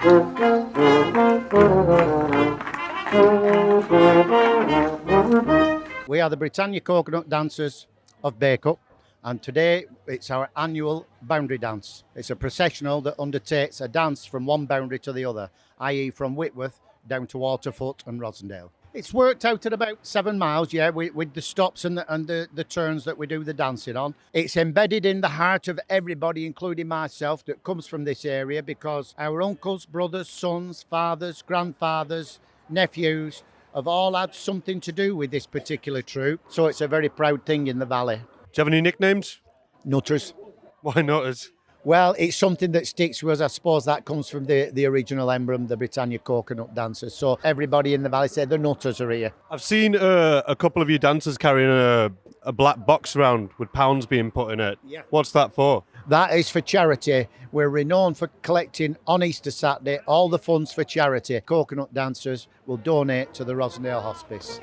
We are the Britannia Coconut Dancers of Bacup, and today it's our annual boundary dance. It's a processional that undertakes a dance from one boundary to the other, i.e. from Whitworth down to Waterfoot and Rosendale. It's worked out at about 7 miles, with the stops and the turns that we do the dancing on. It's embedded in the heart of everybody, including myself, that comes from this area, because our uncles, brothers, sons, fathers, grandfathers, nephews have all had something to do with this particular troupe. So it's a very proud thing in the valley. Do you have any nicknames? Nutters. Why Nutters? Well, it's something that sticks with us. I suppose that comes from the original emblem, the Britannia Coconut Dancers. So everybody in the valley said the Nutters are here. I've seen a couple of you dancers carrying a black box around with pounds being put in it. Yeah. What's that for? That is for charity. We're renowned for collecting on Easter Saturday all the funds for charity. Coconut Dancers will donate to the Rosendale Hospice.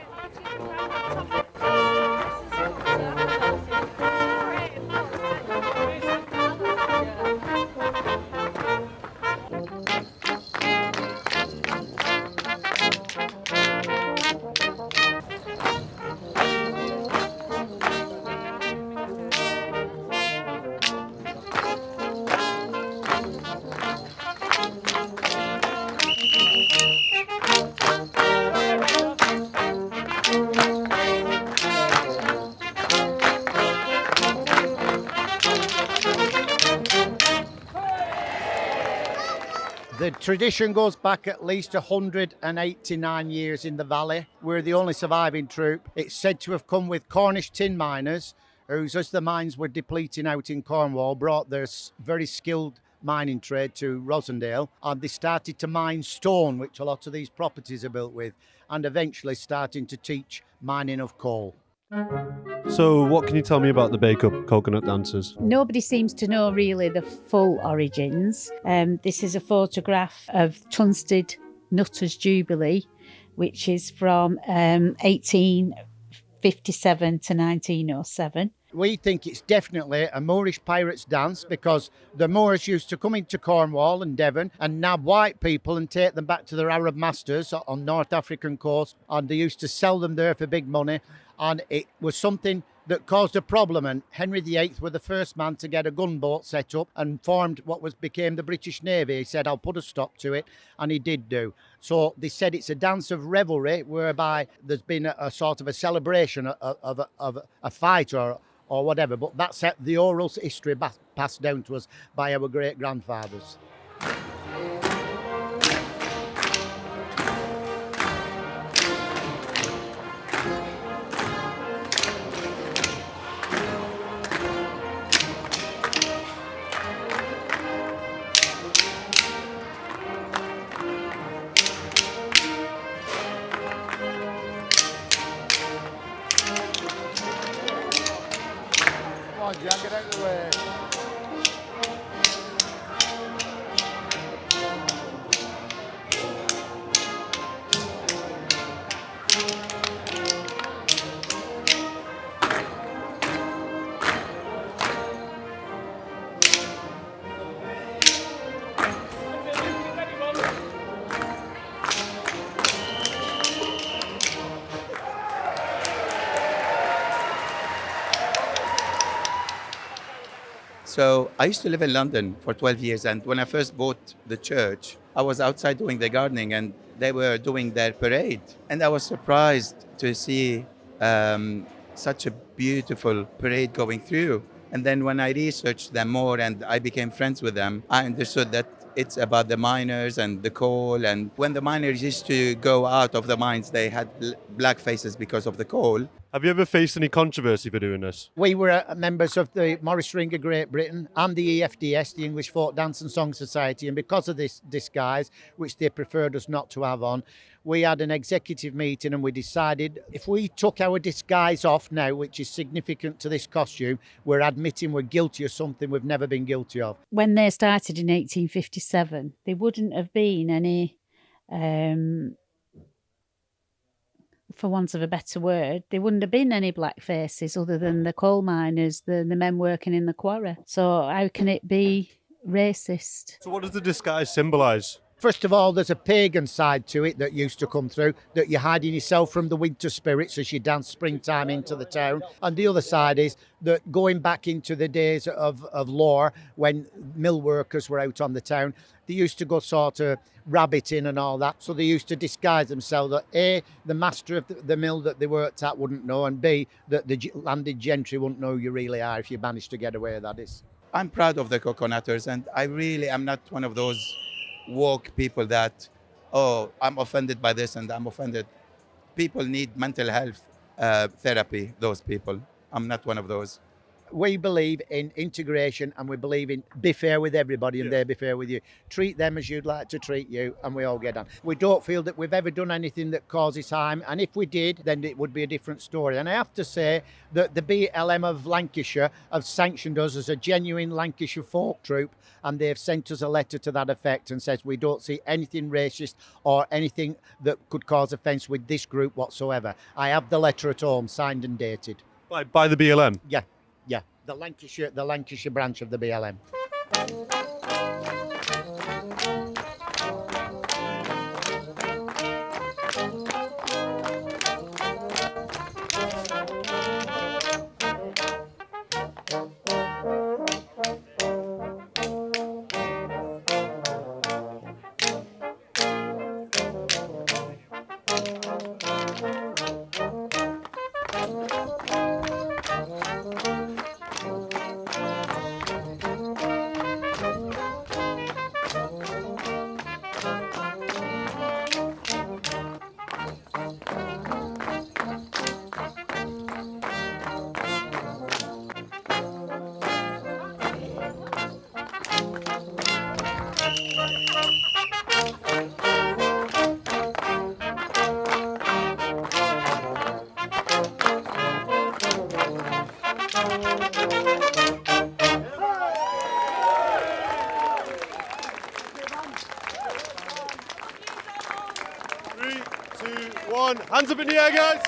The tradition goes back at least 189 years in the valley. We're the only surviving troupe. It's said to have come with Cornish tin miners, who, as the mines were depleting out in Cornwall, brought their very skilled mining trade to Rosendale, and they started to mine stone, which a lot of these properties are built with, and eventually starting to teach mining of coal. So what can you tell me about the Bacup Coconut Dancers? Nobody seems to know really the full origins. This is a photograph of Tunstead Nutters Jubilee, which is from 1857 to 1907. We think it's definitely a Moorish pirates dance, because the Moors used to come into Cornwall and Devon and nab white people and take them back to their Arab masters on North African coast, and they used to sell them there for big money, and it was something that caused a problem, and Henry VIII was the first man to get a gunboat set up and formed what became the British Navy. He said, I'll put a stop to it, and he did do. So they said it's a dance of revelry, whereby there's been a sort of a celebration of a fight or whatever, but that's the oral history passed down to us by our great-grandfathers. Come on, Jack, get out of the way. So I used to live in London for 12 years, and when I first bought the church, I was outside doing the gardening, and they were doing their parade. And I was surprised to see such a beautiful parade going through. And then when I researched them more and I became friends with them, I understood that it's about the miners and the coal. And when the miners used to go out of the mines, they had black faces because of the coal. Have you ever faced any controversy for doing this? We were members of the Morris Ring of Great Britain and the EFDS, the English Folk Dance and Song Society, and because of this disguise, which they preferred us not to have on, we had an executive meeting and we decided if we took our disguise off now, which is significant to this costume, we're admitting we're guilty of something we've never been guilty of. When they started in 1857, there wouldn't have been any, for want of a better word, there wouldn't have been any black faces other than the coal miners, the men working in the quarry. So how can it be racist? So what does the disguise symbolise? First of all, there's a pagan side to it that used to come through, that you're hiding yourself from the winter spirits as you dance springtime into the town. And the other side is that going back into the days of lore, when mill workers were out on the town, they used to go sort of rabbiting and all that. So they used to disguise themselves that A, the master of the mill that they worked at wouldn't know, and B, that the landed gentry wouldn't know who you really are if you managed to get away with that. I'm proud of the coconutters, and I really am not one of those woke people that, oh, I'm offended by this and I'm offended. People need mental health therapy, those people. I'm not one of those. We believe in integration, and we believe in be fair with everybody and they be fair with you. Treat them as you'd like to treat you, and we all get on. We don't feel that we've ever done anything that causes harm, and if we did, then it would be a different story. And I have to say that the BLM of Lancashire have sanctioned us as a genuine Lancashire folk troupe, and they've sent us a letter to that effect and says we don't see anything racist or anything that could cause offence with this group whatsoever. I have the letter at home, signed and dated. By the BLM? Yeah. Yeah, the Lancashire branch of the BLM. Hands up in the air, guys!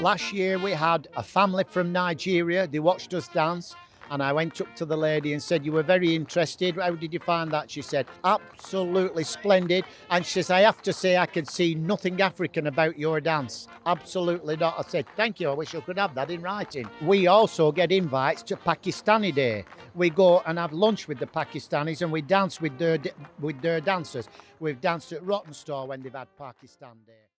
Last year we had a family from Nigeria. They watched us dance, and I went up to the lady and said, you were very interested. How did you find that? She said, absolutely splendid. And she says, I have to say I can see nothing African about your dance. Absolutely not. I said, thank you. I wish I could have that in writing. We also get invites to Pakistani Day. We go and have lunch with the Pakistanis and we dance with their dancers. We've danced at Rotten Store when they've had Pakistan Day.